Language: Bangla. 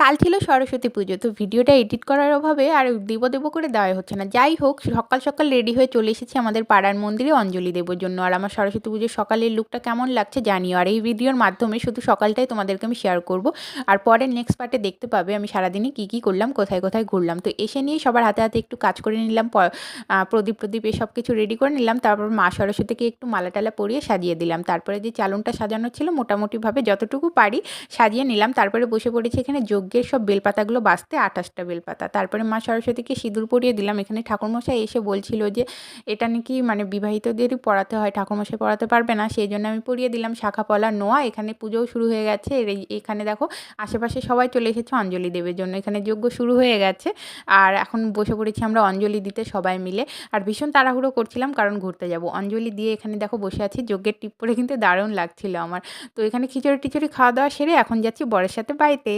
কাল ছিল সরস্বতী পুজো, তো ভিডিওটা এডিট করার অভাবে আর দেবো করে দেওয়াই হচ্ছে না। যাই হোক, সকাল সকাল রেডি হয়ে চলে এসেছি আমাদের পাড়ার মন্দিরে অঞ্জলি দেওয়ার জন্য। আর আমার সরস্বতী পুজোর সকালের লুকটা কেমন লাগছে জানিও। আর এই ভিডিওর মাধ্যমে শুধু সকালটাই তোমাদেরকে আমি শেয়ার করব, আর পরের নেক্সট পার্টে দেখতে পাবে আমি সারাদিনে কী কী করলাম, কোথায় কোথায় ঘুরলাম। তো এসে নিয়ে সবার হাতে হাতে একটু কাজ করে নিলাম, প্রদীপ এসব কিছু রেডি করে নিলাম। তারপর মা সরস্বতীকে একটু মালা টালা পরিয়ে সাজিয়ে দিলাম। তারপরে যে চালনটা সাজানো ছিল মোটামুটিভাবে যতটুকু পারি সাজিয়ে নিলাম। তারপরে বসে পড়েছি এখানে যজ্ঞের সব বেলপাতাগুলো বাছতে, 28টা বেলপাতা। তারপরে মা সরস্বতীকে সিঁদুর পরিয়ে দিলাম। এখানে ঠাকুরমশাই এসে বলছিল যে এটা নাকি মানে বিবাহিতদেরই পড়াতে হয়, ঠাকুরমশাই পড়াতে পারবে না, সেই জন্য আমি পরিয়ে দিলাম। শাখা পলা নোয়া, এখানে পুজোও শুরু হয়ে গেছে। এখানে দেখো আশেপাশে সবাই চলে এসেছে অঞ্জলি দেওয়ার জন্য, এখানে যজ্ঞ শুরু হয়ে গেছে। আর এখন বসে পড়েছি আমরা অঞ্জলি দিতে সবাই মিলে। আর ভীষণ তাড়াহুড়ো করছিলাম কারণ ঘুরতে যাব। অঞ্জলি দিয়ে এখানে দেখো বসে আছি, যজ্ঞের টিপ পরে কিন্তু দারুণ লাগছিল আমার। তো এখানে খিচুড়ি টিচুড়ি খাওয়া দাওয়া সেরে এখন যাচ্ছি বরের সাথে বাড়িতে।